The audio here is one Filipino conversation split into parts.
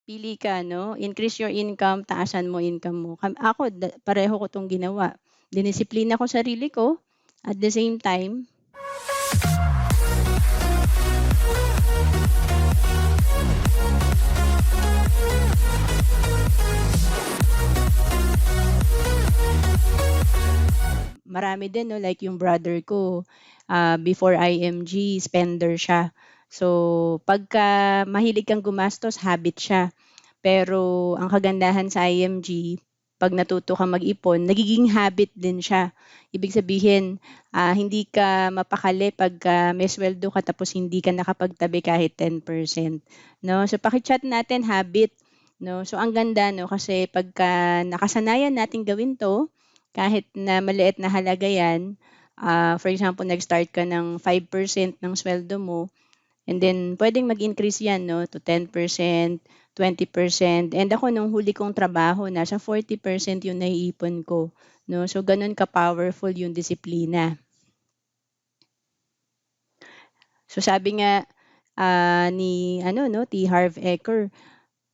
Pili ka 'no, increase your income, taasan mo income mo. Ako pareho ko 'tong ginawa. Dinisiplina ko sarili ko, at the same time marami din 'no, like yung brother ko, before IMG spender siya. So, pagka mahilig kang gumastos, habit siya. Pero ang kagandahan sa IMG, 'pag natuto kang mag-ipon, nagiging habit din siya. Ibig sabihin, hindi ka mapakali pagka may sweldo ka tapos hindi ka nakapagtabi kahit 10%, 'no? So, paki-chat natin habit, 'no? So, ang ganda 'no, kasi pagka nakasanayan nating gawin 'to, kahit na maliit na halaga 'yan, for example, nag-start ka ng 5% ng sweldo mo, and then puwedeng mag-increase 'yan 'no, to 10%, 20%. And ako nung huli kong trabaho nasa 40% yung naiipon ko 'no. So gano'n ka-powerful yung disiplina. So sabi nga, ni ano 'no, T. Harv Eker,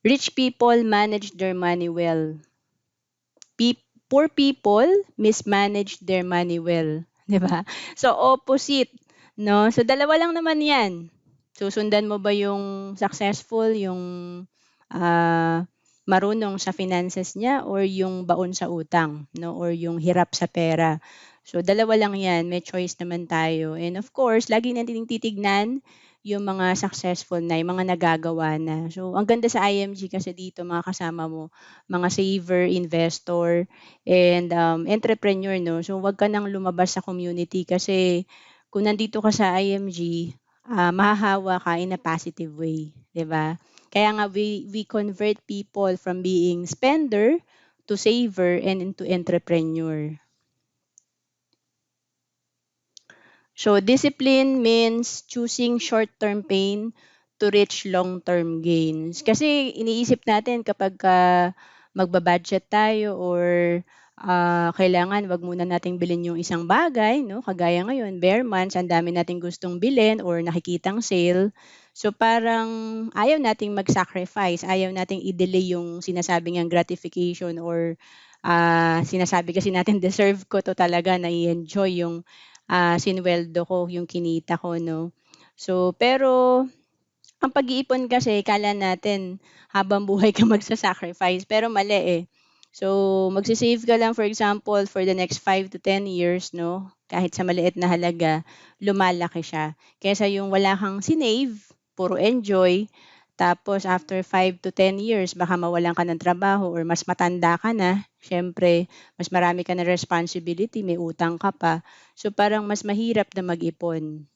"Rich people manage their money well. Poor people mismanage their money well." 'Di ba? So opposite 'no. So dalawa lang naman 'yan. Susundan mo ba yung successful, yung, ah, marunong sa finances niya, or yung baon sa utang 'no, or yung hirap sa pera. So dalawa lang 'yan, may choice naman tayo, and of course lagi nating titignan yung mga successful na, yung mga nagagawa na. So ang ganda sa IMG kasi dito makakasama mo mga saver, investor, and, entrepreneur 'no. So 'wag ka nang lumabas sa community kasi kung nandito ka sa IMG, mahahawa ka in a positive way, 'di ba? Kaya nga we convert people from being spender to saver and into entrepreneur. So discipline means choosing short-term pain to reach long-term gains. Kasi iniisip natin kapagka magba-budget tayo, or kailangan 'wag muna nating bilhin yung isang bagay 'no, kagaya ngayon bare months, ang dami nating gustong bilhin or nakikitang sale. So parang ayaw nating mag-sacrifice, ayaw nating i-delay yung sinasabi niyang gratification, or sinasabi kasi natin, "Deserve ko 'to talaga, na enjoy yung sinuweldo ko, yung kinita ko 'no." So, pero ang pag-iipon kasi akala natin habang buhay ka magsa-sacrifice, pero mali, eh. So, magse-save ka lang, for example, for the next 5 to 10 years 'no, kahit sa maliit na halaga, lumalaki siya. Kaysa yung wala kang sinave, puro enjoy, tapos after 5 to 10 years baka mawalan ka ng trabaho or mas matanda ka na, siyempre mas marami ka ng responsibility, may utang ka pa. So, parang mas mahirap na mag-ipon.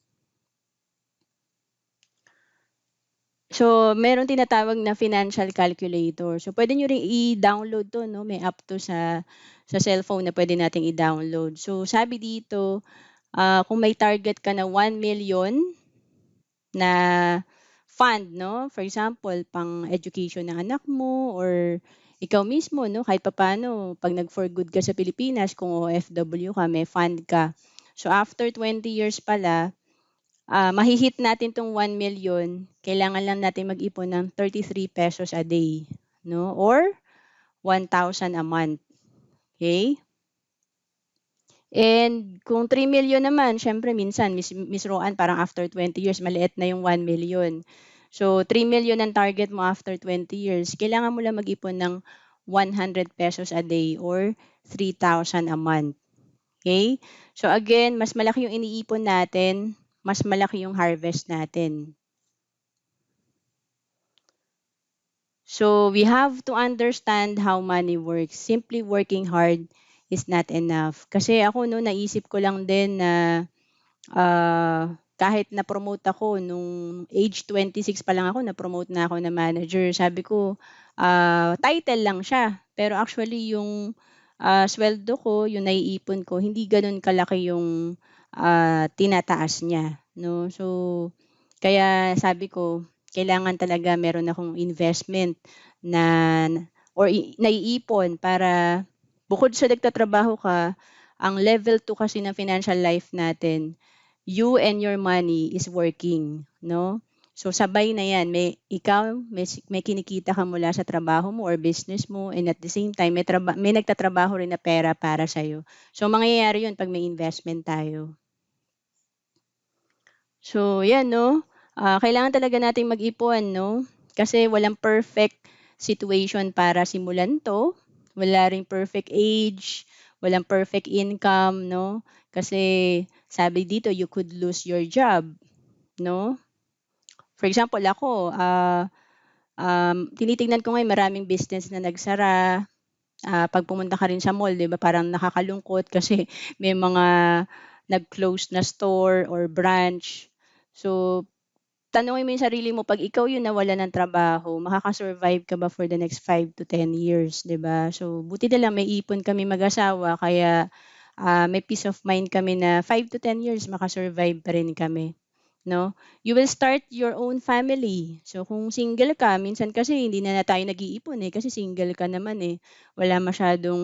So, meron tinatawag na financial calculator. So, puwede niyo ring i-download 'to 'no, may app 'to sa cellphone na puwede nating i-download. So, sabi dito, kung may target ka na 1 million na fund 'no, for example, pang-education ng anak mo, or ikaw mismo 'no, kahit papaano 'pag nag-for good ka sa Pilipinas, kung OFW ka, may fund ka. So, after 20 years pala, mahi-hit natin 'tong 1 million, kailangan lang natin mag-ipon ng ₱33 a day 'no, or 1,000 a month, okay. And kung 3 million naman, siyempre minsan, Miss Roan, parang after 20 years maliit na yung 1 million. So 3 million ang target mo after 20 years, kailangan mo lang mag-ipon ng ₱100 a day, or 3,000 a month, okay. So again, mas malaki yung iniipon natin, mas malaki yung harvest natin. So we have to understand how money works. Simply working hard is not enough. Kasi ako 'no, naisip ko lang din na, kahit na-promote ako nung age 26 pa lang ako, na-promote na ako na manager. Sabi ko, title lang siya, pero actually yung, sweldo ko, yung naiipon ko, hindi gano'n kalaki yung, tinataas niya 'no. So, kaya sabi ko, kailangan talaga meron akong investment na or naiipon, para bukod sa nagtatrabaho ka, ang level 2 kasi ng financial life natin, you and your money is working 'no. So sabay na 'yan, may kinikita ka mula sa trabaho mo or business mo, and at the same time may nagtatrabaho rin na pera para sa'yo. So mangyayari 'yun 'pag may investment tayo. So 'yan 'no, kailangan talaga nating mag-ipon 'no, kasi walang perfect situation para simulan 'to, wala ring perfect age, walang perfect income 'no, kasi sabi dito you could lose your job 'no. For example ako, tinitingnan ko ngayon maraming business na nagsara. 'Pag pumunta ka rin sa mall 'di ba parang nakakalungkot kasi may mga nag-close na store or branch. So, tanungin mo yung sarili mo 'pag ikaw yung nawalan ng trabaho, makaka-survive ka ba for the next 5 to 10 years, 'di ba? So, buti na lang may ipon kami mag-asawa kaya, may peace of mind kami na 5 to 10 years maka-survive pa rin kami. 'No? You will start your own family. So, kung single ka, minsan kasi hindi na tayo nag-iipon, eh, kasi single ka naman, eh. Wala masyadong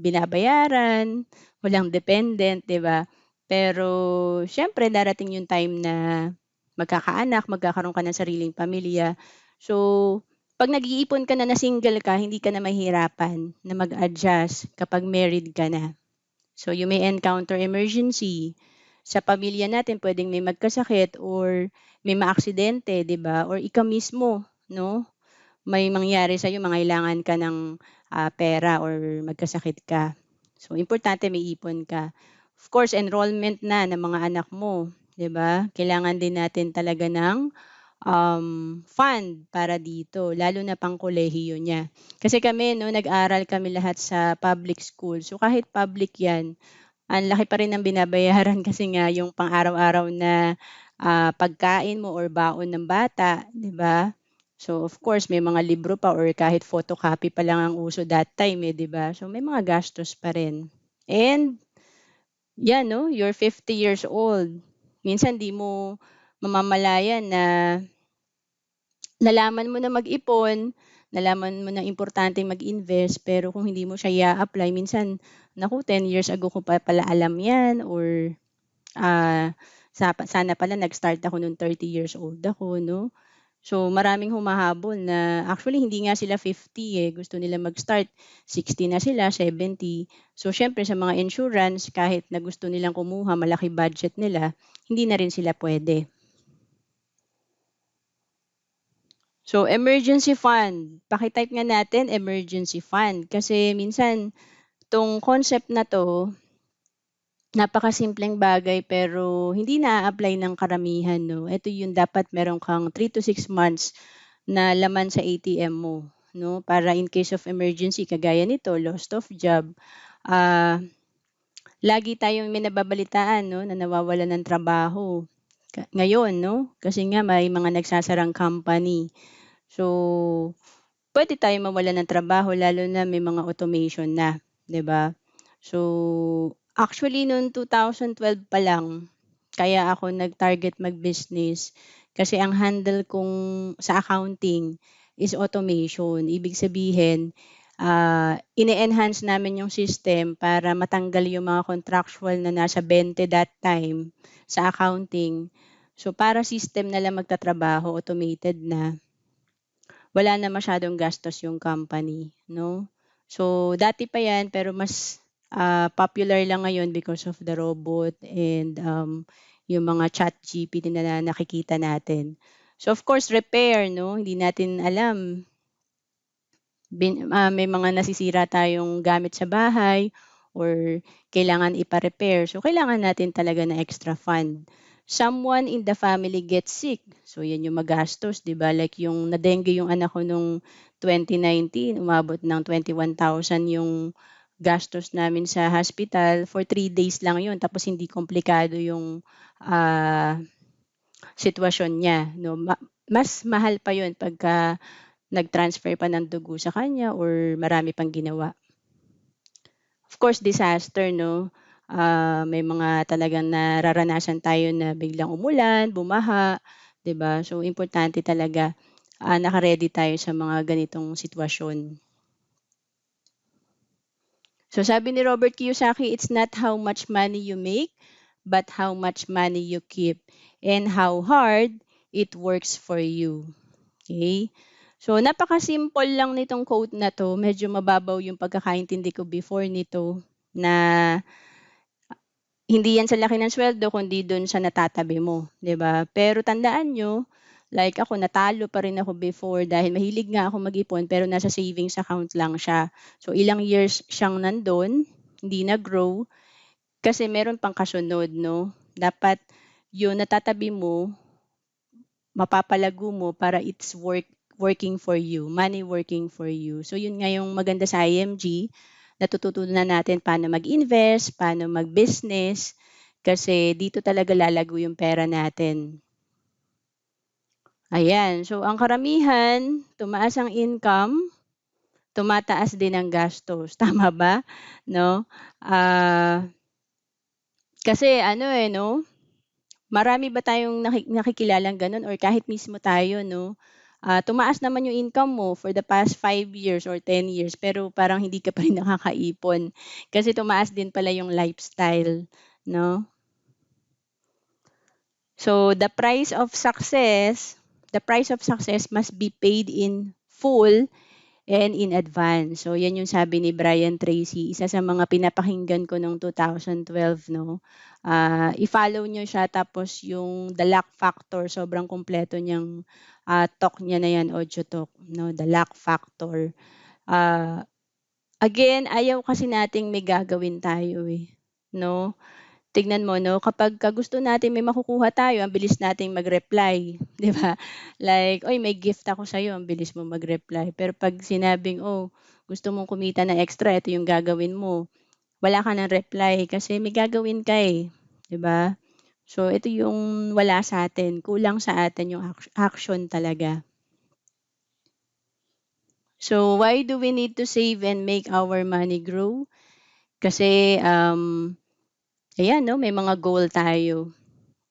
binabayaran, walang dependent, 'di ba? Pero siyempre darating yung time na magkakaanak, magkakaroon ka ng sariling pamilya. So, 'pag nag-iipon ka na single ka, hindi ka na mahihirapan na mag-adjust kapag married ka na. So, you may encounter emergency. Sa pamilya natin puwedeng may magkasakit or may maaksidente, 'di ba? Or ikaw mismo, 'no, may mangyari sa'yo, mangailangan ka ng, pera or magkasakit ka. So, importante may ipon ka. Of course, enrollment na ng mga anak mo, 'di ba? Kailangan din natin talaga ng, fund para dito, lalo na pangkolehiyo niya. Kasi kami 'no, nag-aral kami lahat sa public school. So, kahit public 'yan, ang laki pa rin ng binabayaran kasi nga yung pang-araw-araw na, pagkain mo or baon ng bata, 'di ba? So, of course may mga libro pa or kahit photocopy pa lang ang uso that time, eh, 'di ba? So, may mga gastos pa rin. And 'yan 'no, you're 50 years old. Minsan 'di mo mamamalayan na nalaman mo na mag-ipon, nalaman mo na importanteng mag-invest, pero kung hindi mo siya ia-apply minsan, naku 10 years ago ko pa pala alam 'yan or, sana pala nag-start ako nung 30 years old ako 'no. So, maraming humahabol na actually hindi nga sila 50, eh, gusto nila mag-start 60 na sila, 70. So, siyempre sa mga insurance kahit na gusto nilang kumuha, malaki budget nila, hindi na rin sila puwede. So, emergency fund, paki-type nga natin emergency fund kasi minsan 'tong concept na 'to, napakasimpleng bagay pero hindi naa-apply ng karamihan 'no. Ito yung dapat meron kang 3 to 6 months na laman sa ATM mo 'no, para in case of emergency kagaya nito, lost of job, ah, lagi tayong may nababalitaan 'no, na nawawalan ng trabaho ngayon 'no, kasi nga may mga nagsasarang company. So, puwede tayong mawalan ng trabaho lalo na may mga automation na, 'di ba? So, actually noong 2012 pa lang, kaya ako nag-target mag-business kasi ang handle kong sa accounting is automation. Ibig sabihin, ine-enhance namin yung system para matanggal yung mga contractual na nasa 20 that time sa accounting. So, para system na lang magtatrabaho, automated na. Wala na masyadong gastos yung company 'no. So, dati pa 'yan pero mas, popular lang ngayon because of the robot and, yung mga ChatGPT na nakikita natin. So, of course repair 'no, hindi natin alam may mga nasisira tayong gamit sa bahay or kailangan ipa-repair. So, kailangan natin talaga ng extra fund. Someone in the family gets sick, so 'yan yung magastos 'di ba? Like yung na-dengue yung anak ko nung 2019, umabot ng 21,000 yung gastos namin sa hospital, for 3 days lang yun tapos hindi komplikado yung, sitwasyon niya 'no. Mas mahal pa yun pagka nag-transfer pa ng dugo sa kanya or marami pang ginawa. Of course, disaster 'no, may mga talagang nararanasan tayo na biglang umulan, bumaha, 'di ba? So, importante talaga, naka-ready tayo sa mga ganitong sitwasyon. So, sabi ni Robert Kiyosaki, "It's not how much money you make, but how much money you keep, and how hard it works for you. Okay? So, napaka-simple lang nitong quote na 'to. Medyo mababaw yung pagkakaintindi ko before nito na hindi yan sa laki ng sweldo kundi dun sa natatabi mo, 'di ba? Pero tandaan niyo, like ako natalo pa rin ako before dahil mahilig nga ako mag-ipon pero nasa savings account lang siya. So ilang years siyang nandun, hindi nag-grow kasi meron pang kasunod 'no. Dapat yung natatabi mo mapapalago mo para it's working for you, money working for you. So yun nga yung maganda sa IMG, natututunan natin paano mag-invest, paano mag-business, kasi dito talaga lalago yung pera natin. Ayan, so ang karamihan, tumaas ang income, tumataas din ang gastos, tama ba? No? Kasi ano eh, no? Marami ba tayong nakikilalang gano'n or kahit mismo tayo 'no, tumaas naman yung income mo for the past 5 years or 10 years pero parang hindi ka pa rin nakakaipon kasi tumaas din pala yung lifestyle 'no. So the price of success must be paid in full and in advance. So, yan yung sabi ni Brian Tracy, isa sa mga pinapakinggan ko noong 2012, no? I-follow nyo siya, tapos yung The Luck Factor, sobrang kumpleto niyang talk niya na yan, audio talk, no? The Luck Factor. Again, ayaw kasi nating may gagawin tayo eh, no? Tignan mo 'no, kapagka gusto natin may makukuha tayo, ang bilis nating mag-reply, 'di ba? Like, "Uy, may gift ako sa'yo," ang bilis mo mag-reply. Pero 'pag sinabing, "Oh, gusto mong kumita ng extra, ito yung gagawin mo." Wala ka ng reply kasi may gagawin ka, eh, 'di ba? So, ito yung wala sa'tin, kulang sa atin yung action talaga. So, why do we need to save and make our money grow? Kasi, ayan 'no, may mga goal tayo,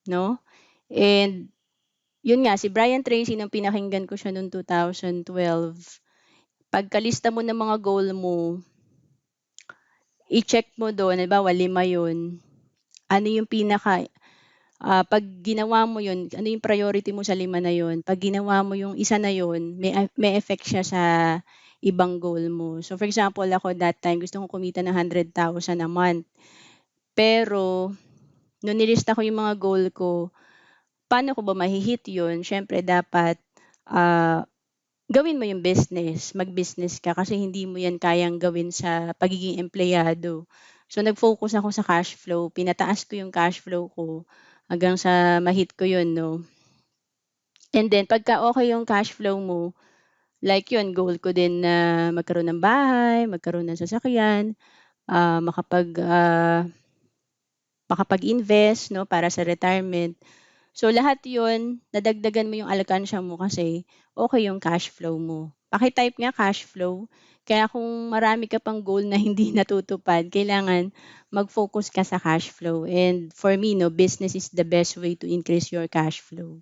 'no? And yun nga, si Brian Tracy nung pinakinggan ko siya noong 2012, pagkalista mo ng mga goal mo, i-check mo do'n, halimbawa 5 yun, ano yung 'pag ginawa mo yun, ano yung priority mo sa 5 na yun, 'pag ginawa mo yung isa na yun, may effect siya sa ibang goal mo. So, for example, ako that time gusto kong kumita ng 100,000 a month. Pero nung nilista ko yung mga goal ko, paano ko ba mahi-hit yun? Siyempre dapat, ah gawin mo yung business, mag-business ka kasi hindi mo yan kayang gawin sa pagiging empleyado. So nag-focus ako sa cash flow, pinataas ko yung cash flow ko hanggang sa ma-hit ko yun 'no. And then pagka okey yung cash flow mo, like yun goal ko din na magkaroon ng bahay, magkaroon ng sasakyan, makapag-invest 'no para sa retirement. So lahat 'yun, nadagdagan mo yung alkansya mo kasi okey yung cash flow mo. Paki-type nga cash flow, kaya kung marami ka pang goal na hindi natutupad, kailangan mag-focus ka sa cash flow. And for me 'no, business is the best way to increase your cash flow.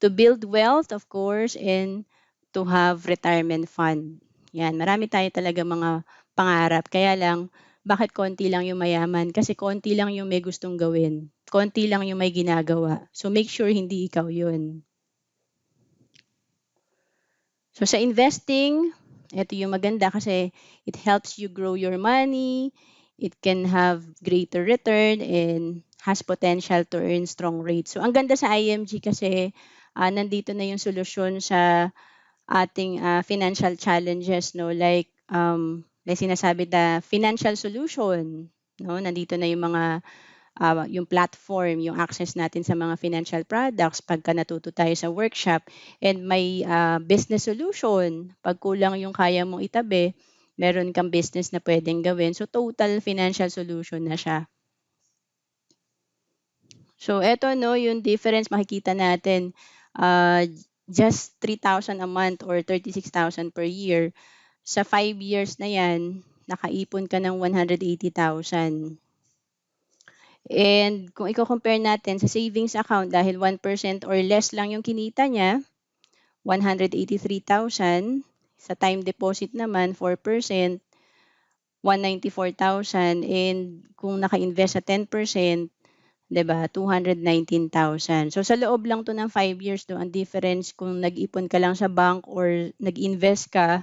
To build wealth of course and to have retirement fund. 'Yan, marami tayo talagang mga pangarap, kaya lang bakit konti lang yung mayaman? Kasi konti lang yung may gustong gawin, konti lang yung may ginagawa. So make sure hindi ikaw yun. So sa investing, ito yung maganda kasi it helps you grow your money, it can have greater return and has potential to earn strong rates. So ang ganda sa IMG kasi nandito na yung solusyon sa ating financial challenges 'no, like sinasabi na financial solution 'no, nandito na yung mga yung platform, yung access natin sa mga financial products pagka natuto tayo sa workshop, and may business solution. Pag kulang yung kaya mong itabi, meron kang business na pwedeng gawin. So total financial solution na siya. So eto 'no, yung difference makikita natin, just 3,000 a month or 36,000 per year. Sa 5 years na 'yan, nakaipon ka ng 180,000. And kung iko-compare natin sa savings account dahil 1% or less lang yung kinita niya, 183,000. Sa time deposit naman 4%, 194,000. And kung naka-invest sa 10%, 'di ba, 219,000. So sa loob lang 'to ng 5 years 'no, ang difference kung nag-ipon ka lang sa bank or nag-invest ka,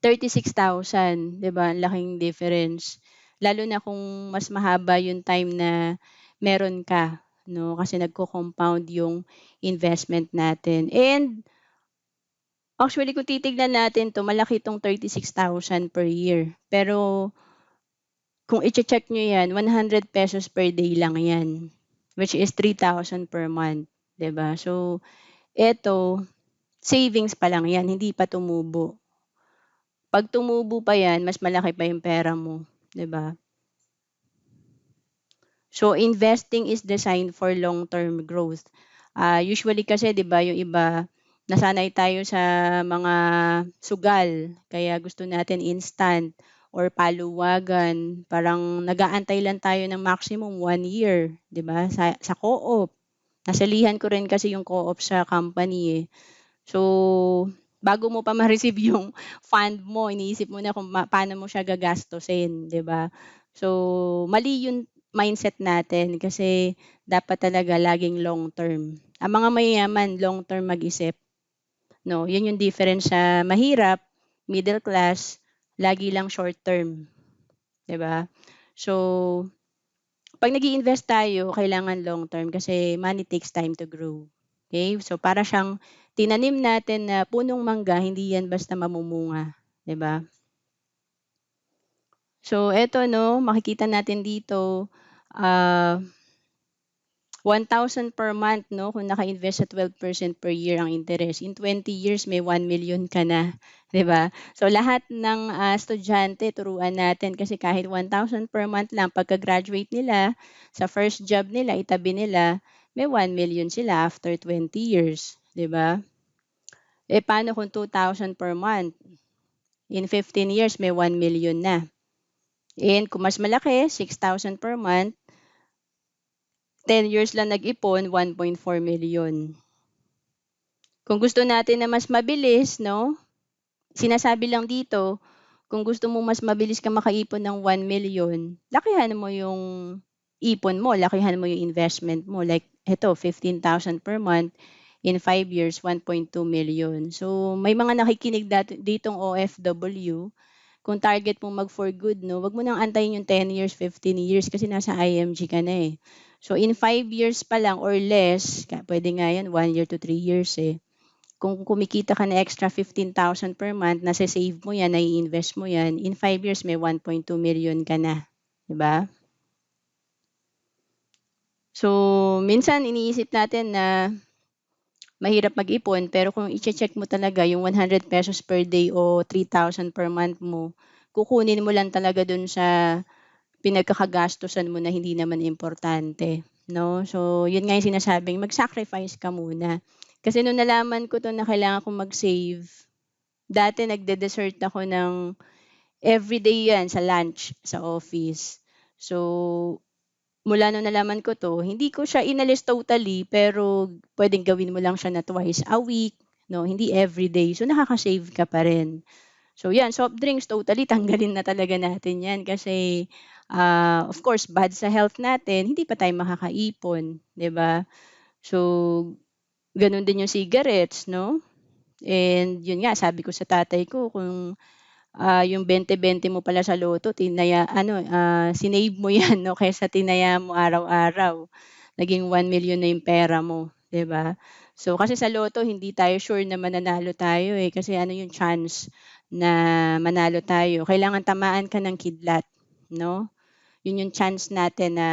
36,000, 'di ba, ang laking difference. Lalo na kung mas mahaba yung time na meron ka 'no, kasi nagko-compound yung investment natin. And actually kung titignan natin 'to, malaki 'tong 36,000 per year. Pero kung iche-check niyo 'yan, ₱100 per day lang 'yan, which is 3,000 per month, 'di ba? So, eto, savings pa lang 'yan, hindi pa tumubo. 'Pag tumubo pa 'yan, mas malaki pa yung pera mo, 'di ba? So, investing is designed for long-term growth. Usually kasi 'di ba yung iba, nasanay tayo sa mga sugal, kaya gusto natin instant or paluwagan. Parang nag-aantay lang tayo ng maximum 1 year, 'di ba? Sa co-op, nasalihan ko rin kasi yung co-op sa company, eh. So, bago mo pa ma-receive yung fund mo, iniisip mo na kung paano mo siya gagastusin, 'di ba? So, mali yung mindset natin kasi dapat talaga laging long term. Ang mga mayayaman long term mag-isip, 'no? 'Yun yung difference sa mahirap, middle class, lagi lang short term, 'di ba? So, 'pag nag-iinvest tayo kailangan long term kasi money takes time to grow, okay? So, para siyang tinanim natin na punong mangga, hindi 'yan basta mamumunga, 'di ba? So, eto 'no, makikita natin dito, ah 1,000 per month 'no, kung naka-invest sa 12% per year ang interest. In 20 years may 1,000,000 ka na, 'di ba? So lahat ng, estudyante turuan natin kasi kahit 1,000 per month lang pagka-graduate nila, sa first job nila itabi nila, may 1,000,000 sila after 20 years, 'di ba? Eh, paano kung 2,000 per month? In 15 years may 1,000,000 na. And kung mas malaki, 6,000 per month, 10 years lang nag-ipon, 1,400,000. Kung gusto natin na mas mabilis 'no, sinasabi lang dito, kung gusto mo mas mabilis kang makaipon ng 1,000,000, lakihan mo yung ipon mo, lakihan mo yung investment mo. Like eto, 15,000 per month, in 5 years, 1,200,000. So, may mga nakikinig ditong OFW, kung target mo mag for good 'no, wag mo nang antayin yung 10 years, 15 years kasi nasa IMG ka na, eh. So, in 5 years pa lang or less, puwede nga 'yan 1 year to 3 years, eh. Kung kumikita ka na extra 15,000 per month, nase-save mo 'yan, nai-invest mo 'yan, in 5 years may 1,200,000 ka na, 'di ba? So, minsan iniisip natin na mahirap mag-ipon, pero kung iche-check mo talaga yung ₱100 per day o 3,000 per month mo, kukunin mo lang talaga dun sa pinagkakagastusan mo na hindi naman importante, 'no? So, yun nga yung sinasabing mag-sacrifice ka muna. Kasi nung nalaman ko 'to na kailangan kong mag-save, dati nagde-dessert ako ng everyday 'yan sa lunch sa office. So, mula nung nalaman ko 'to, hindi ko siya inalis totally, pero puwedeng gawin mo lang siya na twice a week, 'no, hindi everyday. So, nakaka-save ka pa rin. So 'yan, soft drinks totally tanggalin na talaga natin 'yan kasi, of course bad sa health natin, hindi pa tayo makakaipon, 'di ba? So, gano'n din yung cigarettes 'no? And 'yun nga sabi ko sa tatay ko kung, yung 20-20 mo pala sa lotto sinave mo 'yan 'no kaysa tinaya mo araw-araw. Naging 1,000,000 na yung pera mo, 'di ba? So, kasi sa lotto hindi tayo sure na mananalo tayo, eh, kasi ano yung chance na manalo tayo, kailangan tamaan ka ng kidlat, 'no? Yun yung chance natin na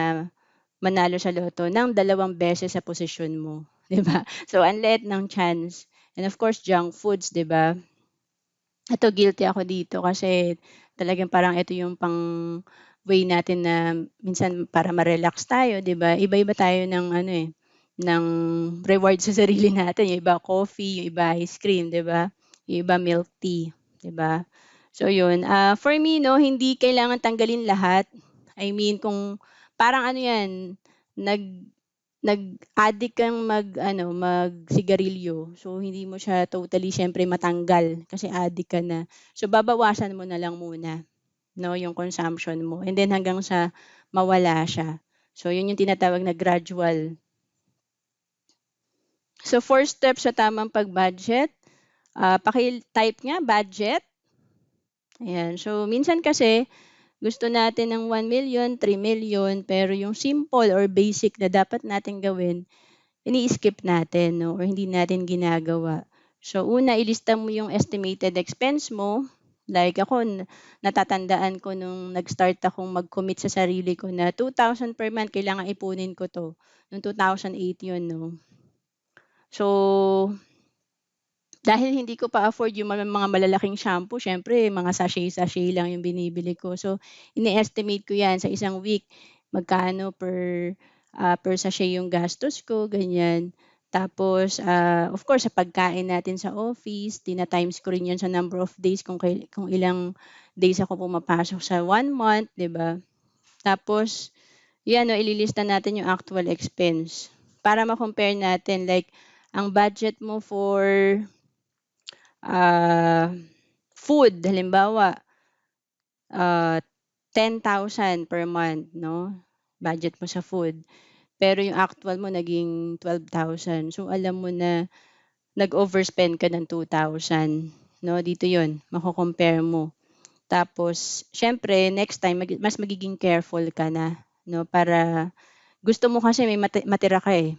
manalo sa lotto ng 2 beses sa posisyon mo, 'di ba? So, ang liit ng chance. And of course, junk foods, 'di ba? Ito guilty ako dito kasi talagang parang ito yung way natin na minsan para ma-relax tayo, 'di ba? Iba-iba tayo ng ano, eh, ng reward sa sarili natin. Yung iba coffee, yung iba ice cream, 'di ba? Yung iba milk tea, 'di ba? So yun, for me 'no, hindi kailangan tanggalin lahat. I mean kung parang ano 'yan, nag nag-addict kang mag-ano, magsigarilyo. So, hindi mo siya totally siyempre matanggal kasi addict ka na. So, babawasan mo na lang muna 'no, yung consumption mo and then hanggang sa mawala siya. So, yun yung tinatawag na gradual. So, 4 steps sa tamang pag-budget. Paki-type nga, budget. Ayan. So, minsan kasi, gusto natin ng 1,000,000, 3,000,000, pero yung simple or basic na dapat natin gawin, ini-skip natin, no? Or hindi natin ginagawa. So, una, ilista mo yung estimated expense mo. Like ako, natatandaan ko nung nag-start akong mag-commit sa sarili ko na 2,000 per month, kailangan ipunin ko to. Noong 2008 yun, no? So, dahil hindi ko pa afford yung mga malalaking shampoo, syempre mga sachet-sachet lang yung binibili ko. So, ini-estimate ko yan sa isang week, magkano per sachet yung gastos ko, ganyan. Tapos, of course, sa pagkain natin sa office, tina-times ko rin yan sa number of days kung ilang days ako pumapasok sa 1 month, 'di ba? Tapos, yan 'no, ililista natin yung actual expense para ma-compare natin like ang budget mo for ah, food halimbawa, ah, 10,000 per month 'no, budget mo sa food. Pero yung actual mo naging 12,000. So, alam mo na nag-overspend ka ng 2,000 'no, dito yon mako-compare mo. Tapos siyempre next time mas magiging careful ka na 'no, para gusto mo kasi may matira ka, eh.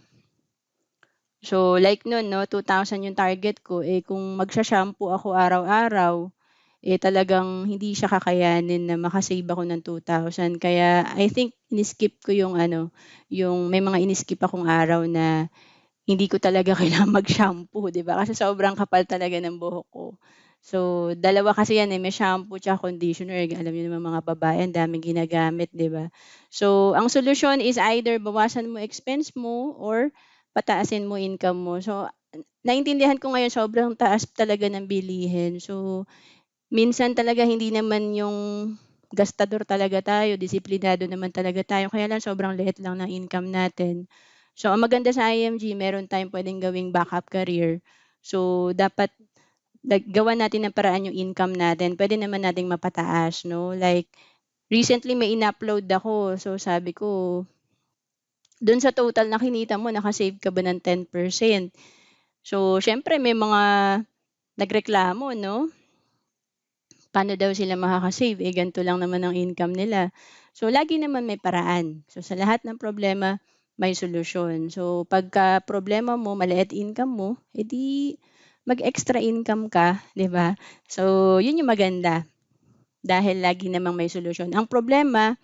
So, like no'n 'no, 2,000 yung target ko, eh, kung magsha-shampoo ako araw-araw, eh, talagang hindi siya kakayanin na maka-save ako ng 2,000. Kaya I think ini-skip ko yung ano, yung may mga ini-skip akong araw na hindi ko talaga kailangang mag-shampoo, 'di ba? Kasi sobrang kapal talaga ng buhok ko. So, dalawa kasi 'yan, eh, may shampoo tsaka conditioner. Alam niyo naman mga babae ang daming ginagamit, 'di ba? So, ang solusyon is either bawasan mo expense mo or pataasin mo income mo. So, naintindihan ko ngayon sobrang taas talaga ng bilihin. So, minsan talaga hindi naman yung gastador talaga tayo, disiplinado naman talaga tayo, kaya lang sobrang liit lang ng income natin. So, ang maganda sa IMG meron tayong puwedeng gawing backup career. So, dapat gawan natin ng paraan yung income natin, puwede naman nating mapataas 'no. Like recently may in-upload ako, so sabi ko, dun sa total na kinita mo naka-save ka ba ng 10%? So, siyempre may mga nagreklamo 'no. Paano daw sila makaka-save, eh, ganito lang naman ang income nila. So, lagi naman may paraan. So, sa lahat ng problema, may solusyon. So, pagka problema mo, maliit income mo, edi mag-extra income ka, 'di ba? So, yun yung maganda dahil lagi namang may solusyon. Ang problema,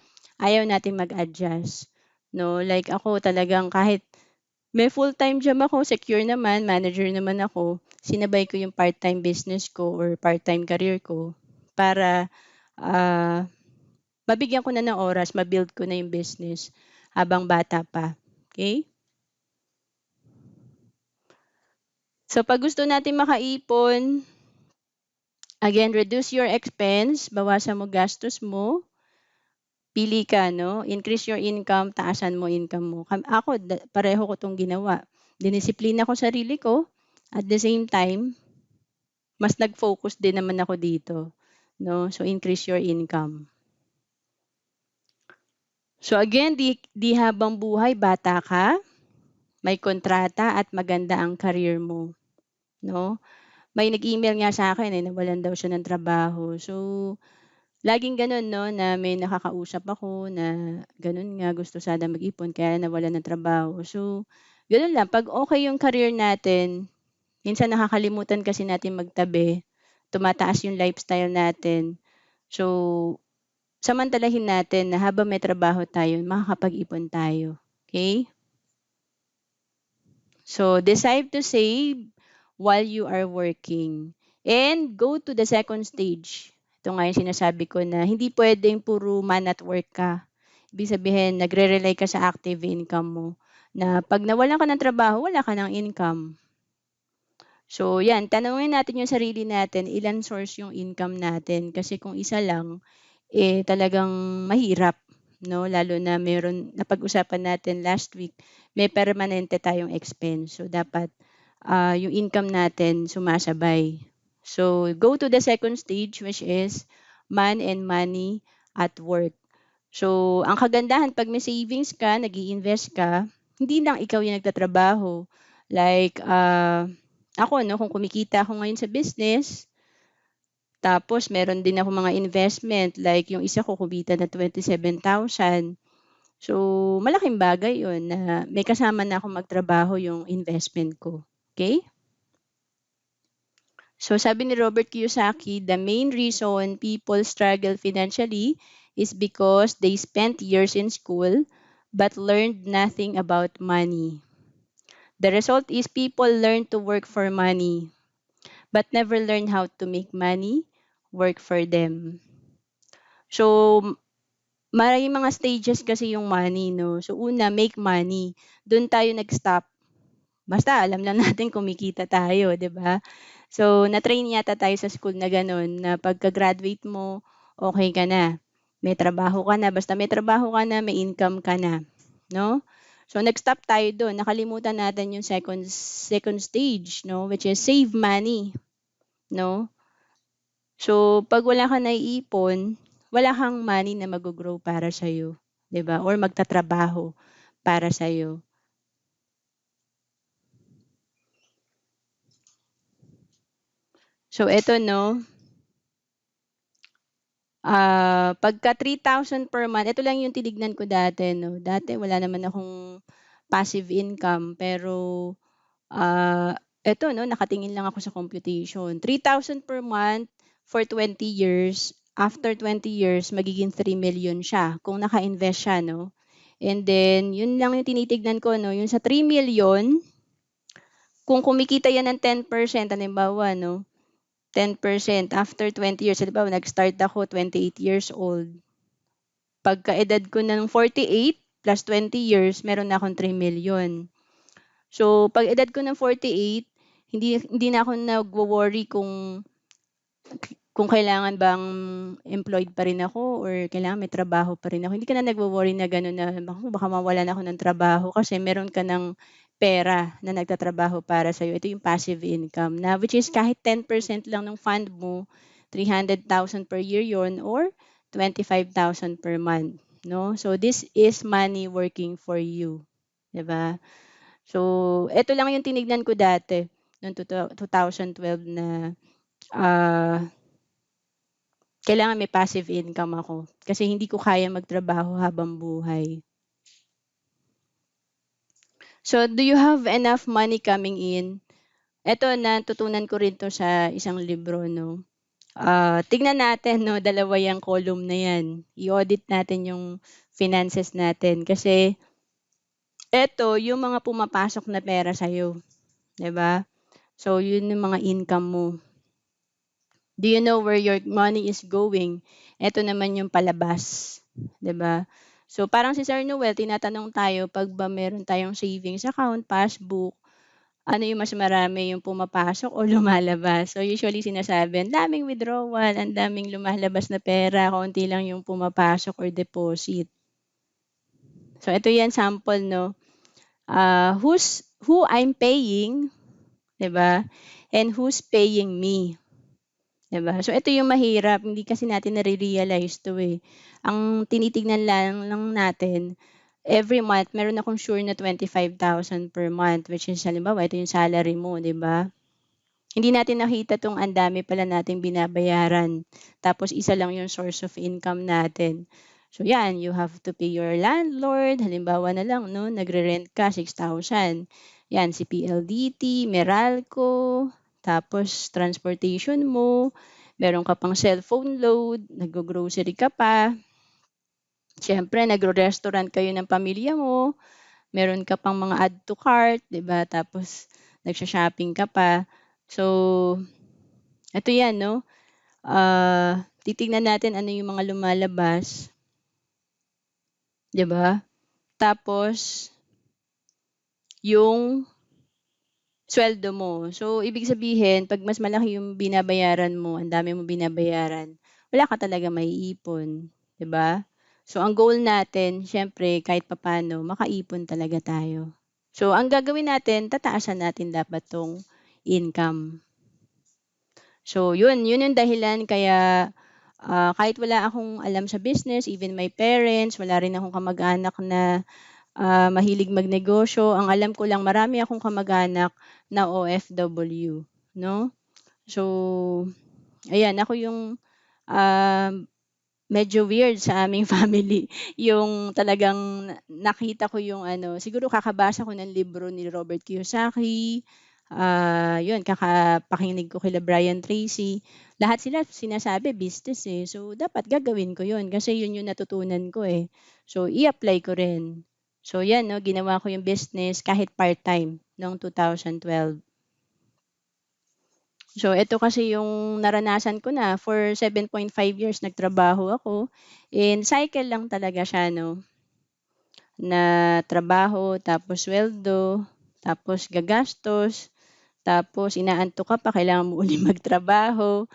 ayaw nating mag-adjust, 'no? Like ako talagang kahit may full-time job ako, secure naman, manager naman ako, sinabay ko yung part-time business ko or part-time career ko para, ah, mabigyan ko na ng oras, ma-build ko na yung business habang bata pa, okey? So 'pag gusto natin makaipon, again, reduce your expense, bawasan mo gastos mo, pili ka 'no, increase your income, taasan mo income mo. Ako pareho ko 'tong ginawa. Dinisiplina ko sarili ko, at the same time, mas nag-focus din naman ako dito 'no, so increase your income. So again, di habang buhay bata ka, may kontrata at maganda ang career mo 'no. May nag-email nga sa'kin, eh, nawalan daw siya ng trabaho. So, laging gano'n 'no, na may nakakausap ako na gano'n nga gusto sana mag-ipon kaya nawalan ng trabaho. So, gano'n lang 'pag okey yung career natin, minsan nakakalimutan kasi natin magtabi, tumataas yung lifestyle natin. So, samantalahin natin na habang may trabaho tayo makakapag-ipon tayo, okey? So, decide to save while you are working and go to the second stage. Ito nga yung sinasabi ko na hindi puwedeng puro man at work ka. Ibig sabihin nagre-rely ka sa active income mo na 'pag nawalan ka ng trabaho, wala ka ng income. So 'yan, tanungin natin yung sarili natin, ilan source yung income natin kasi kung isa lang, eh, talagang mahirap 'no, lalo na meron napag-usapan natin last week, may permanente tayong expense. So dapat, yung income natin sumasabay. So go to the second stage which is man and money at work. So, ang kagandahan 'pag may savings ka, nag-i-invest ka, hindi lang ikaw yung nagtatrabaho. Like, ako 'no, kung kumikita ako ngayon sa business, tapos meron din ako mga investment, like yung isa ko kumita na 27,000. So, malaking bagay 'yun na may kasama na akong magtrabaho yung investment ko, okay. So, sabi ni Robert Kiyosaki, the main reason people struggle financially is because they spent years in school but learned nothing about money. The result is people learn to work for money but never learn how to make money work for them. So, maraming mga stages kasi yung money 'no. So, una, make money. Dun tayo nag-stop. Basta alam lang natin kumikita tayo, 'di ba? So, na-train yata tayo sa school na gano'n na pagka-graduate mo, okay ka na. May trabaho ka na, basta may trabaho ka na, may income ka na, 'no? So, nag-stop tayo do'n, nakalimutan natin yung second stage 'no, which is save money, 'no? So, 'pag wala kang naiipon, wala kang money na maggo-grow para sa'yo, 'di ba, or magtatrabaho para sa'yo. So, eto 'no, pagka 3,000 per month, ito lang yung tinignan ko dati 'no. Dati wala naman akong passive income pero, eto 'no, nakatingin lang ako sa computation. 3,000 per month for 20 years, after 20 years magiging 3 million siya kung naka-invest siya 'no. And then yun lang yung tinitignan ko 'no, yung sa 3 million, kung kumikita yan ng 10%, halimbawa 'no, 10% after 20 years, halimbawa nag-start ako 28 years old. Pagkaedad ko ng 48 plus 20 years, meron na akong 3 million. So, pag edad ko ng 48, hindi na ako nagwo-worry kung kailangan bang employed pa rin ako or kailangan may trabaho pa rin ako. Hindi ka na nagwo-worry na gano'n na, naku, baka mawalan ako ng trabaho kasi meron ka ng pera na nagtatrabaho para sa'yo. Ito yung passive income na which is kahit 10% lang ng fund mo, 300,000 per year yon or 25,000 per month, no? So, this is money working for you, 'di ba? So, eto lang yung tinignan ko dati noong 2012 na, ah kailangan may passive income ako kasi hindi ko kaya magtrabaho habang buhay. So, do you have enough money coming in? Eto, natutunan ko rin 'to sa isang libro 'no. Tignan natin 'no, dalawa yang column na 'yan. I-audit natin yung finances natin kasi eto yung mga pumapasok na pera sa'yo, 'di ba? So, yun yung mga income mo. Do you know where your money is going? Eto naman yung palabas, 'di ba? So, parang si Sir Noel tinatanong tayo 'pag ba meron tayong savings account, passbook, ano yung mas marami, yung pumapasok o lumalabas? So, usually sinasabi, "Ang daming withdrawal, ang daming lumalabas na pera, konti lang yung pumapasok or deposit." So, ito yan sample 'no, who I'm paying, 'di ba, and who's paying me. 'Di ba? So, ito yung mahirap, hindi kasi natin nare-realize 'to, eh. Ang tinitignan lang natin, every month meron akong sure na 25,000 per month, which is halimbawa ito yung salary mo, 'di ba? Hindi natin nakita 'tong ang dami pala nating binabayaran, tapos isa lang yung source of income natin. So 'yan, you have to pay your landlord, halimbawa na lang 'no, nagre-rent ka 6,000. 'Yan si PLDT, Meralco, tapos transportation mo, meron ka pang cellphone load, naggo-grocery ka pa, siyempre nagre-restaurant kayo ng pamilya mo, meron ka pang mga add to cart, 'di ba? Tapos nagsho-shopping ka pa. So, eto 'yan 'no, titignan natin ano yung mga lumalabas, 'di ba? Tapos yung sweldo mo. So, ibig sabihin 'pag mas malaki yung binabayaran mo, ang dami mong binabayaran, wala ka talagang maiipon, 'di ba? So, ang goal natin siyempre kahit papaano makaipon talaga tayo. So, ang gagawin natin, tataasan natin dapat 'tong income. So, yun yung dahilan kaya, Kahit wala akong alam sa business, even my parents, wala rin akong kamag-anak na mahilig magnegosyo. Ang alam ko lang marami akong kamag-anak na OFW, 'no? So, ayan ako yung, um, medyo weird sa aming family, yung talagang nakita ko yung ano, siguro kakabasa ko ng libro ni Robert Kiyosaki, yun kakapakinig ko kila Brian Tracy, lahat sila sinasabi business, eh. So, dapat gagawin ko yun kasi yun yung natutunan ko, eh. So, i-apply ko rin. So, yan 'no, ginawa ko yung business kahit part-time noong 2012. So, ito kasi yung naranasan ko na for 7.5 years nagtrabaho ako and cycle lang talaga siya 'no, na trabaho tapos suweldo, tapos gagastos, tapos inaantok ka pa kailangan mo uling magtrabaho.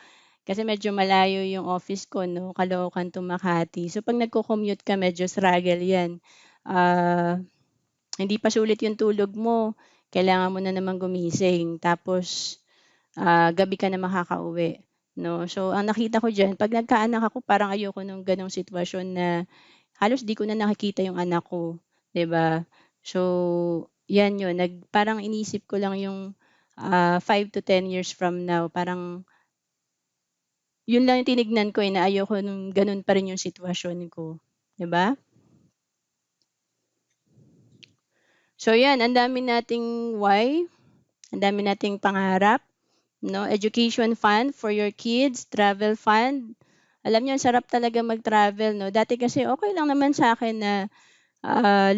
Kasi medyo malayo yung office ko 'no, Caloocan to Makati. So, 'pag nagco-commute ka medyo struggle 'yan. Ah, Hindi pa sulit yung tulog mo, kailangan mo na naman gumising tapos gabi ka na makakauwi, 'no. So, ang nakita ko diyan 'pag nagkaanak ako parang ayoko nung gano'ng sitwasyon na halos 'di ko na nakikita yung anak ko, 'di ba? So, 'yan yun parang inisip ko lang yung, 5 to 10 years from now parang yun lang yung tinignan ko, eh, na ayoko nung gano'n pa rin yung sitwasyon ko, 'di ba? So 'yan, ang dami nating why, ang dami nating pangarap. 'No, education fund for your kids, travel fund. Alam niyo ang sarap talaga mag-travel 'no. Dati kasi okey lang naman sa'kin na,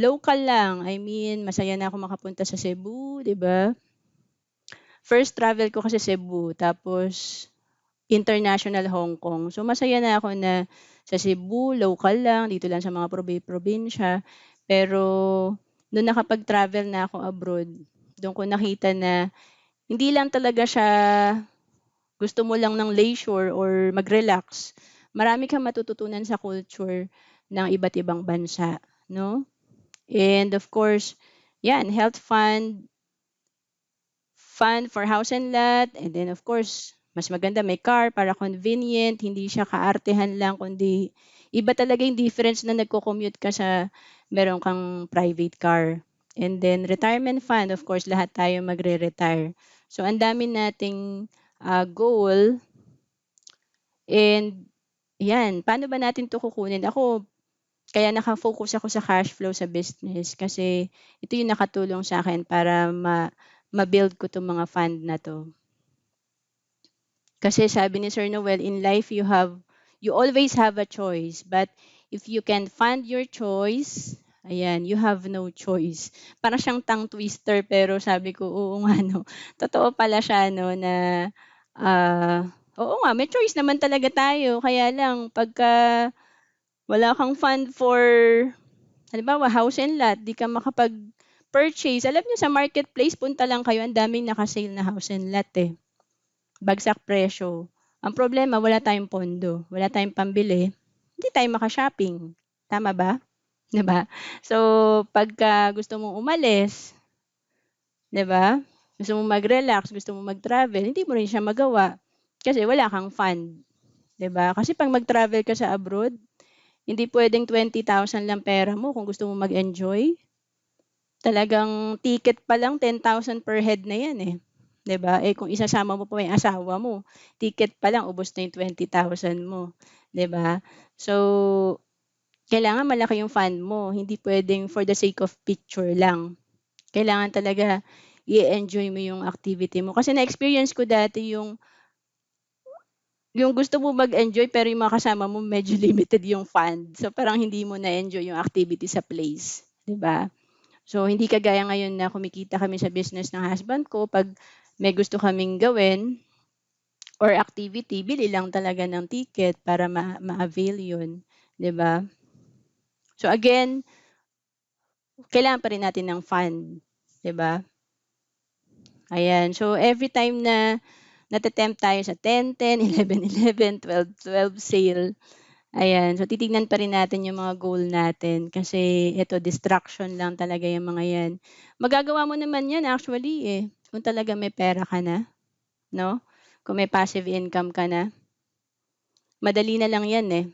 local lang. I mean masaya na ako makapunta sa Cebu, 'di ba? First travel ko kasi Cebu tapos international Hong Kong. So masaya na ako na sa Cebu local lang, dito lang sa mga probinsya. Pero nung nakapag-travel na ako abroad, dun ko nakita na hindi lang talaga siya gusto mo lang ng leisure or mag-relax, marami kang matututunan sa culture ng iba't ibang bansa, 'no? And of course, 'yan health fund for house and lot, and then of course, mas maganda may car para convenient, hindi siya kaartehan lang kundi iba talaga yung difference na nagco-commute ka sa meron kang private car. And then retirement fund, of course lahat tayo magre-retire. So ang dami nating, goal. And 'yan, paano ba natin 'to kukunin? Ako, kaya naka-focus ako sa cash flow sa business kasi ito yung nakatulong sa'kin para ma-build ko 'tong mga fund na 'to. Kasi sabi ni Sir Noel, "In life you always have a choice, but if you can fund your choice, ayan, you have no choice." Para siyang tongue twister pero sabi ko, oo nga 'no, totoo pala siya 'no na, oo nga may choice naman talaga tayo kaya lang pagka wala kang fund for halimbawa house and lot, 'di ka makapag-purchase. Alam niyo sa marketplace punta lang kayo ang daming naka-sale na house and lot, eh. Bagsak presyo. Ang problema wala tayong pondo, wala tayong pambili, hindi tayo maka-shopping, tama ba? 'Di ba? So, pagka gusto mong umalis, 'di ba? Gusto mong mag-relax, gusto mong mag-travel, hindi mo rin siya magawa kasi wala kang fund, 'di ba? Kasi 'pag mag-travel ka sa abroad, hindi puwedeng 20,000 lang pera mo kung gusto mong mag-enjoy. Talagang ticket pa lang 10,000 per head na 'yan, eh, 'di ba? Eh, kung isasama mo pa yung asawa mo, ticket pa lang ubos na yung 20,000 mo, 'di ba? So, kailangan malaki yung fund mo, hindi puwedeng for the sake of picture lang. Kailangan talaga i-enjoy mo yung activity mo. Kasi na-experience ko dati yung gusto mo mag-enjoy pero yung mga kasama mo medyo limited yung fund. So, parang hindi mo na-enjoy yung activity sa place, 'di ba? So, hindi kagaya ngayon na kumikita kami sa business ng husband ko, 'pag may gusto kaming gawin or activity, bili lang talaga ng ticket para ma-avail 'yun, 'di ba? So again, kailangan pa rin natin ng fund, 'di ba? Ayan, so every time na tayo sa 10-10, 11-11, 12-12 sale, ayan, so titignan pa rin natin yung mga goal natin kasi eto distraction lang talaga yung mga 'yan. Magagawa mo naman 'yan actually, eh, kung talagang may pera ka na, 'no? Kung may passive income ka na. Madali na lang yan eh.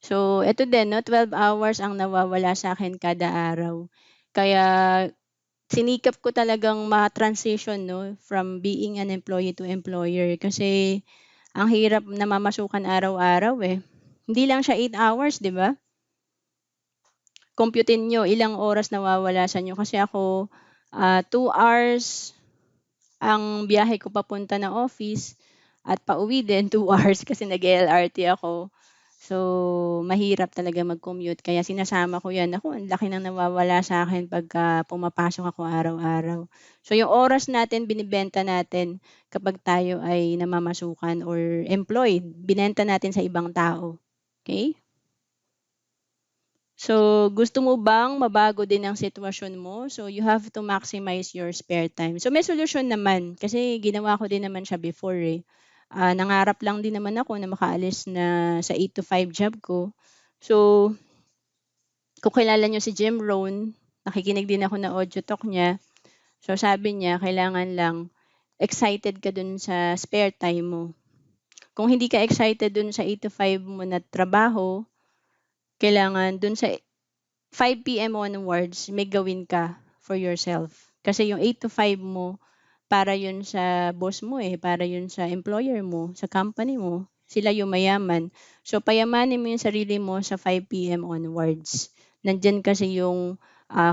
So, eto din 'no, 12 hours ang nawawala sa akin kada araw. Kaya sinikap ko talagang ma-transition 'no, from being an employee to employer kasi ang hirap namamasukan araw-araw eh. Hindi lang siya 8 hours, 'di ba? Compute-in niyo ilang oras nawawala sa inyo kasi ako, 2 hours ang biyahe ko papunta ng office at pauwi din 2 hours kasi nag-e-LRT ako. So, mahirap talaga mag-commute kaya sinasama ko 'yan. Naku, ang laki ng nawawala sa akin pagka pumapasok ako araw-araw. So, yung oras natin binebenta natin kapag tayo ay namamasukan or employed, binenta natin sa ibang tao, okey? So, gusto mo bang mabago din ang sitwasyon mo? So, you have to maximize your spare time. So, may solusyon naman kasi ginawa ko din naman siya before eh. Nangarap lang din naman ako na makaalis na sa 8 to 5 job ko. So, kung kilala niyo si Jim Rohn, nakikinig din ako ng audio talk niya. So, sabi niya, kailangan lang excited ka dun sa spare time mo. Kung hindi ka excited dun sa 8 to 5 mo na trabaho, kailangan dun sa 5 PM onwards, may gawin ka for yourself. Kasi yung 8 to 5 mo, para yun sa boss mo eh, para yun sa employer mo, sa company mo. Sila yung mayaman. So, payamanin mo yung sarili mo sa 5 PM onwards. Nandyan kasi yung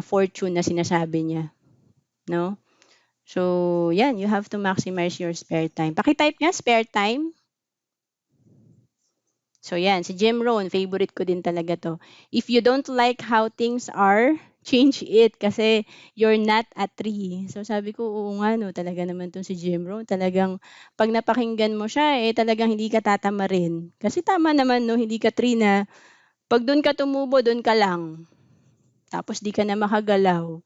fortune na sinasabi niya. No? So, yan, you have to maximize your spare time. Pakitype nga, spare time. So yan, si Jim Rohn, favorite ko din talaga 'to. If you don't like how things are, change it kasi you're not a tree. So sabi ko, oo nga 'no, talaga naman 'tong si Jim Rohn. Talagang 'pag napakinggan mo siya, eh, talagang hindi ka tatamarin. Kasi tama naman 'no, hindi ka tree na 'pag dun ka tumubo, dun ka lang. Tapos 'di ka na makagalaw.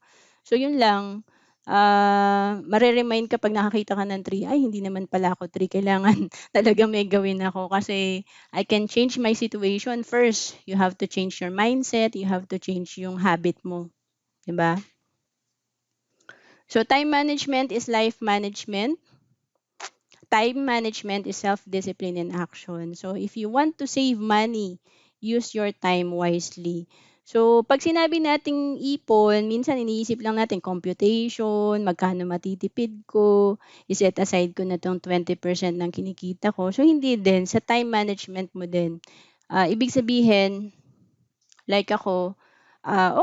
So yun lang, mare-remind ka 'pag nakakita ka ng tree, "Ay hindi naman pala ako tree, kailangan talagang may gawin ako kasi I can change my situation." First, you have to change your mindset, you have to change yung habit mo, 'di ba? So time management is life management. Time management is self-discipline in action. So if you want to save money, use your time wisely. So pag sinabi nating ipon, minsan iniisip lang natin computation, magkano matitipid ko, iset aside ko na tong 20% ng kinikita ko. So hindi din, sa time management mo din. Ibig sabihin, like ako,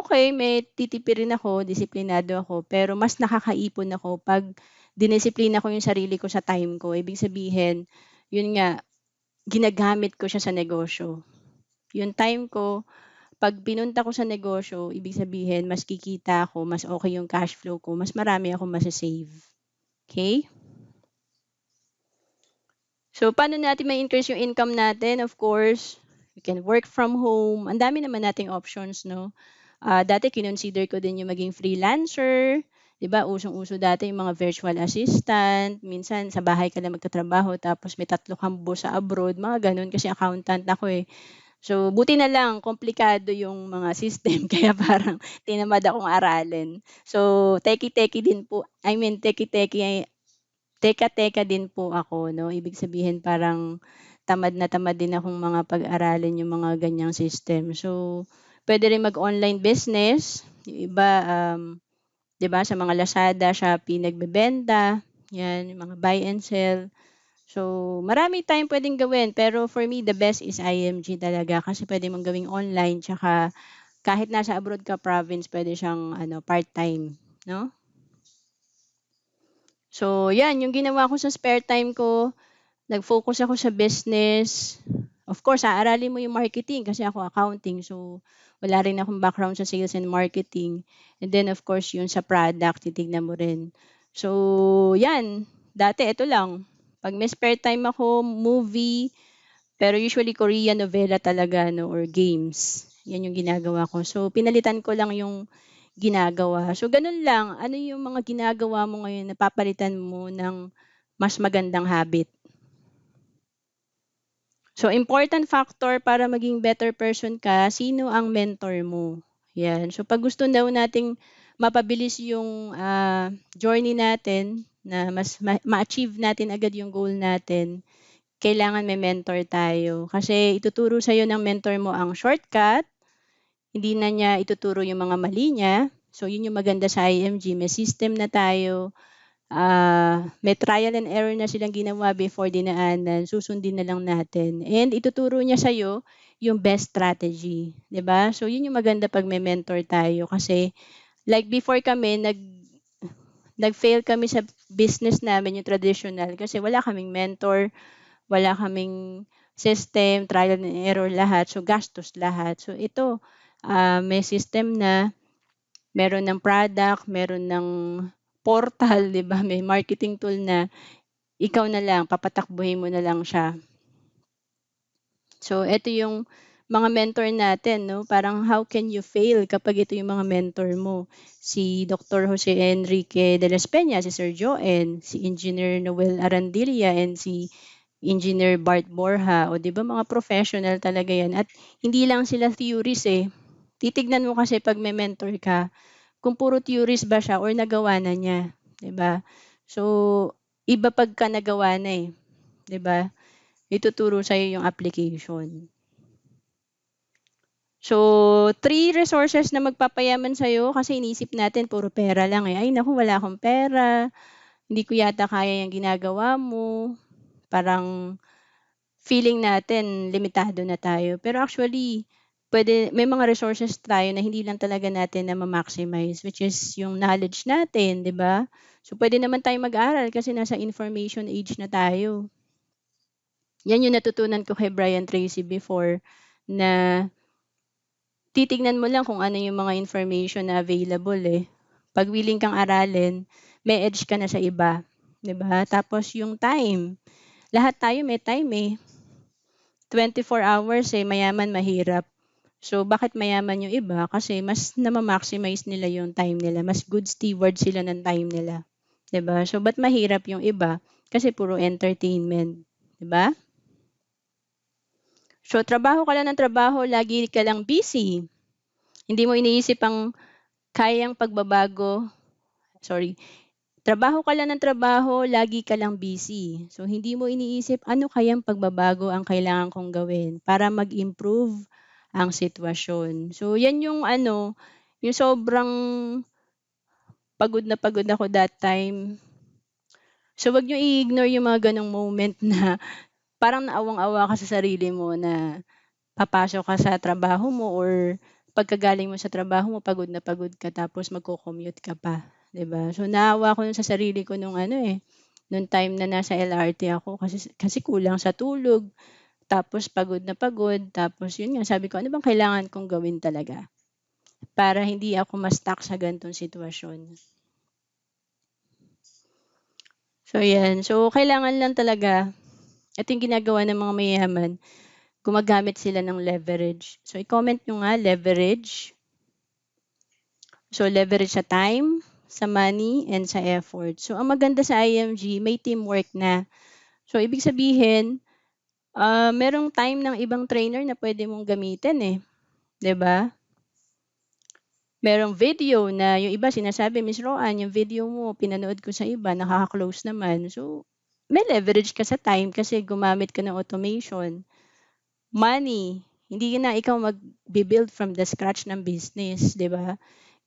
okay, may titipirin ako, disiplinado ako, pero mas nakakaipon ako 'pag dinisiplina ko yung sarili ko sa time ko. Ibig sabihin, yun nga, ginagamit ko siya sa negosyo. Yung time ko, 'pag pinunta ko sa negosyo, ibig sabihin mas kikita ako, mas okay yung cash flow ko, mas marami akong masa-save, okey? So, paano natin ma-increase yung income natin? Of course, we can work from home. Ang dami naman nating options, no? Dati kinonsider ko din yung maging freelancer. 'Di ba, usong-uso dati yung mga virtual assistant. Minsan sa bahay ka lang magtatrabaho tapos may 3 kang boss sa abroad, mga gano'n. Kasi accountant ako eh. So, buti na lang komplikado yung mga system kaya parang tinamad akong aralin. So, techie-techie din po, I mean techie-techie teka-teka din po ako 'no, ibig sabihin parang tamad na tamad din akong mga pag-aralin yung mga ganyang system. So, puwede rin mag-online business, yung iba, 'di ba sa mga Lazada, Shopee nagbebenta, 'yan, yung mga buy and sell. So, marami tayong puwedeng gawin pero for me the best is IMG talaga kasi puwede mong gawing online tsaka kahit nasa abroad ka province puwede siyang ano part-time 'no? So, 'yan yung ginawa ko sa spare time ko. Nag-focus ako sa business. Of course, aaralin mo yung marketing kasi ako accounting. So, wala rin akong background sa sales and marketing. And then, of course, yun sa product, titignan mo rin. So, yan. Dati, ito lang. Pag may spare time ako, movie, pero usually Korean novela talaga, no, or games. Yan yung ginagawa ko. So, pinalitan ko lang yung ginagawa. So, ganun lang. Ano yung mga ginagawa mo ngayon na papalitan mo ng mas magandang habit? So, important factor para maging better person ka, sino ang mentor mo? Yan. So, pag gusto daw nating mapabilis yung journey natin na mas ma-achieve natin agad yung goal natin, kailangan may mentor tayo. Kasi ituturo sa'yo ng mentor mo ang shortcut, hindi na niya ituturo yung mga mali niya. So, yun yung maganda sa IMG. May system na tayo. May trial and error na silang ginawa before dinaanan. Susundin na lang natin. And ituturo niya sa'yo yung best strategy. 'Di ba? So, yun yung maganda pag may mentor tayo. Kasi, like before kami, nag-fail kami sa business namin, yung traditional. Kasi wala kaming mentor, wala kaming system, trial and error lahat. So, gastos lahat. So, ito, may system na, meron ng product, meron ng portal, 'di ba? May marketing tool na ikaw na lang, papatakbuhin mo na lang siya. So, ito yung mga mentor natin, no? Parang how can you fail kapag ito yung mga mentor mo? Si Dr. Jose Enrique de las Peñas, si Sir Joen, si Engineer Noel Arandilla, and si Engineer Bart Borja. O, di ba mga professional talaga yan? At hindi lang sila theories eh. Titignan mo kasi pag may mentor ka, kung puro theories ba siya or nagawa na niya, 'di ba? So, iba pagka nagawa na eh, 'di ba? Ituturo sa yung application. So, three resources na magpapayaman sa'yo kasi inisip natin puro pera lang eh. Ay naku, wala akong pera, hindi ko yata kaya yung ginagawa mo. Parang feeling natin limitado na tayo. Pero actually, may mga resources tayo na hindi lang talaga natin na ma-maximize, which is yung knowledge natin, 'di ba? So, pwede naman tayong mag-aral kasi nasa information age na tayo. Yan yung natutunan ko kay Brian Tracy before, na titignan mo lang kung ano yung mga information na available eh. Pag willing kang aralin, may edge ka na sa iba, 'di ba? Tapos yung time, lahat tayo may time eh. 24 hours eh, mayaman, mahirap. So, bakit mayaman yung iba? Kasi mas nama-maximize nila yung time nila. Mas good steward sila ng time nila. 'Di ba? So, ba't mahirap yung iba? Kasi puro entertainment. 'Di ba? So, trabaho ka lang ng trabaho, lagi ka lang busy. Hindi mo iniisip ang kayang pagbabago. Sorry. Trabaho ka lang ng trabaho, lagi ka lang busy. So, hindi mo iniisip ano kayang pagbabago ang kailangan kong gawin para mag-improve ang sitwasyon. So, yan yung ano, yung sobrang pagod na ako that time. So, wag niyo i-ignore yung mga ganong moment na parang naawang-awa ka sa sarili mo na papasok ka sa trabaho mo or pagkagaling mo sa trabaho mo, pagod na pagod ka tapos magko-commute ka pa, 'di ba? So, naawa ko sa sarili ko nung ano eh, nung time na nasa LRT ako kasi kulang sa tulog, tapos pagod na pagod, tapos yun nga sabi ko, ano bang kailangan kong gawin talaga para hindi ako ma-stuck sa ganitong sitwasyon. So, yan. So, kailangan lang talaga, ito yung ginagawa ng mga mayayaman, gumagamit sila ng leverage. So, i-comment nyo nga, leverage. So, leverage sa time, sa money, and sa effort. So, ang maganda sa IMG, may teamwork na. So, ibig sabihin, merong time ng ibang trainer na pwede mong gamitin eh. 'Di ba? Merong video na yung iba sinasabi, Miss Roan, yung video mo, pinanood ko sa iba, nakaka-close naman. So, may leverage ka sa time kasi gumamit ka ng automation. Money, hindi na ikaw mag-build from the scratch ng business, 'di ba?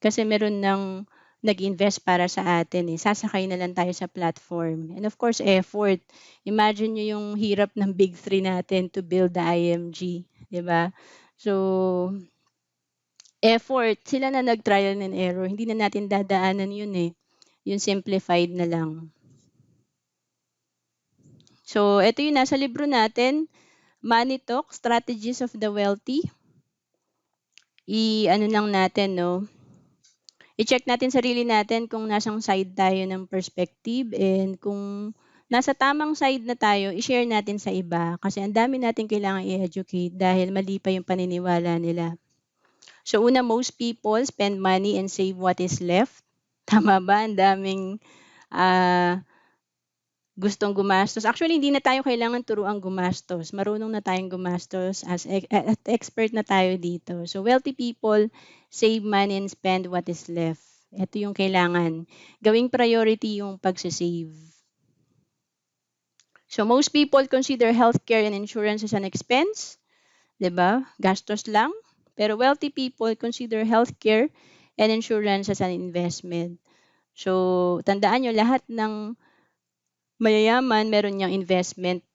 Kasi meron ng nag-invest para sa atin eh. Sasakay na lang tayo sa platform. And of course, effort. Imagine nyo yung hirap ng big three natin to build the IMG, 'di ba? So, effort. Sila na nag-trial and error. Hindi na natin dadaanan yun eh. Yung simplified na lang. So, ito yung nasa libro natin, Money Talk, Strategies of the Wealthy. Ano lang natin, no? I-check natin sarili natin kung nasang side tayo ng perspective and kung nasa tamang side na tayo, i-share natin sa iba kasi ang dami natin kailangan i-educate dahil mali pa yung paniniwala nila. So una, most people spend money and save what is left. Tama ba? Ang daming gustong gumastos. Actually, hindi na tayo kailangan turuang gumastos. Marunong na tayong gumastos at expert na tayo dito. So, wealthy people save money and spend what is left. Ito yung kailangan. Gawing priority yung pagsisave. So most people consider healthcare and insurance as an expense, 'di ba? Gastos lang. Pero wealthy people consider healthcare and insurance as an investment. So tandaan nyo, lahat ng mayayaman meron niyang investment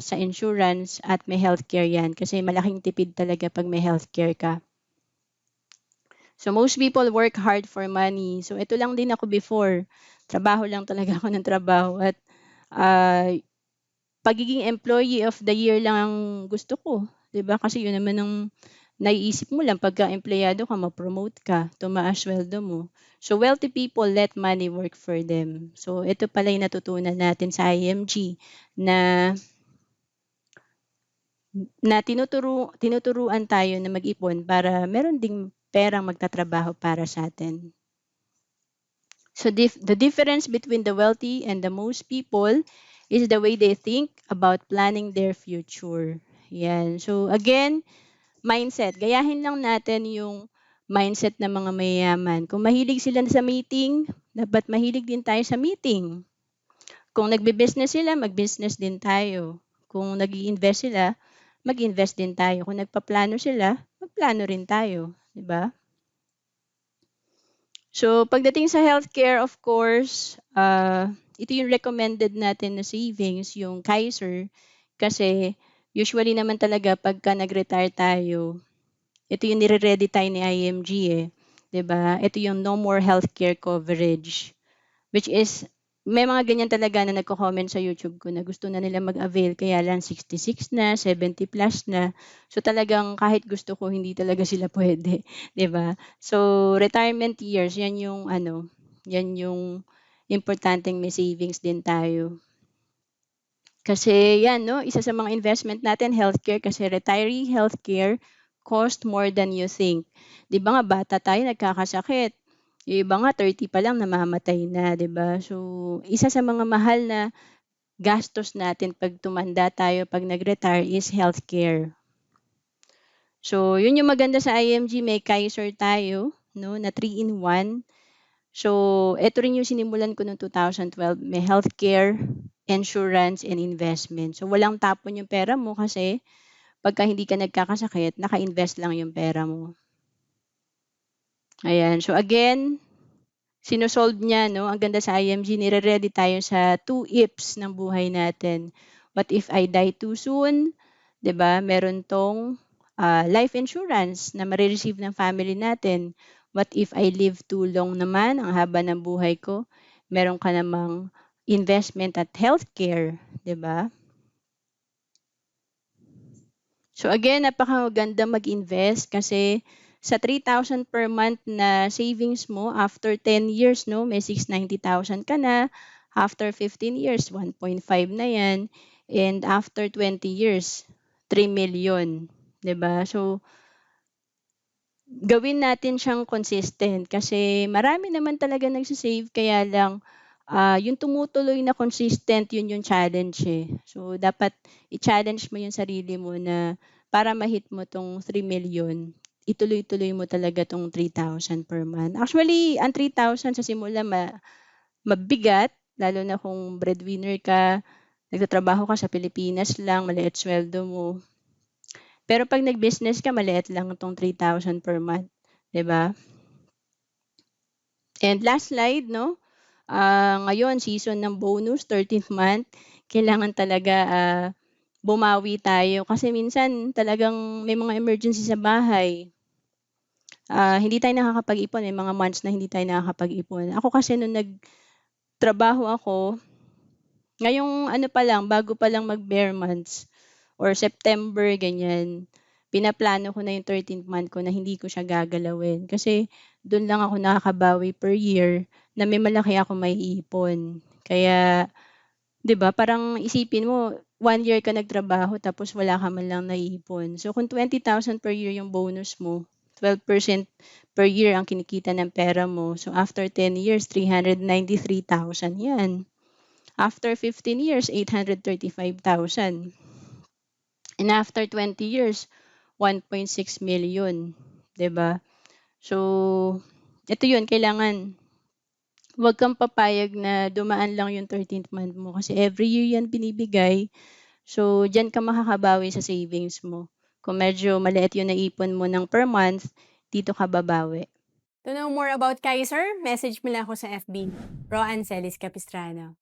sa insurance at may healthcare yan kasi malaking tipid talaga pag may healthcare ka. So most people work hard for money. So ito lang din ako before. Trabaho lang talaga ako ng trabaho at ah, pagiging employee of the year lang ang gusto ko. 'Di ba? Kasi yun naman ang naiisip mo lang pagka empleyado ka, ma-promote ka, tumaas sweldo mo. So wealthy people let money work for them. So ito pala yung natutunan natin sa IMG na tinuturuan tayo na mag-ipon para meron ding perang magtatrabaho para sa atin. So the difference between the wealthy and the most people is the way they think about planning their future. Yan. So again, mindset. Gayahin lang natin yung mindset ng mga mayayaman. Kung mahilig sila sa meeting, dapat mahilig din tayo sa meeting. Kung nagbe-business sila, mag-business din tayo. Kung nag-i-invest sila, mag-invest din tayo. Kung nagpaplano sila, magplano rin tayo, 'di ba? So, pagdating sa healthcare, of course, ito yung recommended natin na savings, yung Kaiser. Kasi, usually naman talaga, pagka nag-retire tayo, ito yung nire-ready tayo ni IMG eh. 'Di ba? Ito yung no more healthcare coverage. Which is, may mga ganyan talaga na nagko-comment sa YouTube ko na gusto na nila mag-avail kaya lang 66 na, 70 plus na. So talagang kahit gusto ko hindi talaga sila pwede, 'di ba? So retirement years, yan yung importanteng may savings din tayo. Kasi yan, no, isa sa mga investment natin, healthcare, kasi retiree healthcare cost more than you think. Di ba nga, bata tayo, nagkakasakit. Yung iba nga, 30 pa lang, namamatay na, di ba? So, isa sa mga mahal na gastos natin pag tumanda tayo, pag nag-retire, is healthcare. So, yun yung maganda sa IMG, may Kaiser tayo, no, na 3-in-1. So, ito rin yung sinimulan ko noong 2012. May healthcare, insurance, and investment. So, walang tapon yung pera mo kasi pagka hindi ka nagkakasakit, naka-invest lang yung pera mo. Ayan. So, again, sinosolve niya, no? Ang ganda sa IMG, nire-ready tayo sa 2 ifs ng buhay natin. What if I die too soon? 'Di ba? Meron tong life insurance na marireceive ng family natin. What if I live too long naman, ang haba ng buhay ko? Meron ka namang investment at healthcare, 'di ba? So again, napakaganda mag-invest kasi sa 3,000 per month na savings mo, after 10 years, no, may 690,000 ka na. After 15 years, 1.5 na yan. And after 20 years, 3 million. 'Di ba? So, gawin natin siyang consistent kasi marami naman talaga nagsisave kaya lang yung tumutuloy na consistent yun yung challenge eh. So dapat i-challenge mo yung sarili mo na para ma-hit mo tong 3 million, ituloy-tuloy mo talaga tong 3,000 per month. Actually, ang 3,000 sa simula mabigat lalo na kung breadwinner ka, nagtatrabaho ka sa Pilipinas lang, maliit sweldo mo. Pero 'pag nag-business ka, maliit lang 'tong 3,000 per month, 'di ba? And last slide, no? Ngayon, season ng bonus, 13th month, kailangan talaga bumawi tayo kasi minsan talagang may mga emergency sa bahay. Hindi tayo nakakapag-ipon, may mga months na hindi tayo nakakapag-ipon. Ako kasi nung nagtrabaho ako, ngayong ano pa lang, bago pa lang mag-bare months or September, ganyan, pinaplano ko na yung 13th month ko na hindi ko siya gagalawin. Kasi doon lang ako nakakabawi per year na may malaki ako may ipon. Kaya, 'di ba, parang isipin mo, 1 year ka nagtrabaho tapos wala ka man lang naiipon. So kung 20,000 per year yung bonus mo, 12% per year ang kinikita ng pera mo. So after 10 years, 393,000 yan. After 15 years, 835,000. And after 20 years, 1.6 million, 'di ba? So, ito 'yun, kailangan Huwag kang papayag na dumaan lang yung 13th month mo kasi every year yan binibigay. So, diyan ka makakabawi sa savings mo. Kung medyo maliit yung naipon mo ng per month, dito ka babawi. To know more about Kaiser, message mo lang ako sa FB, Ro Ancelis Capistrano.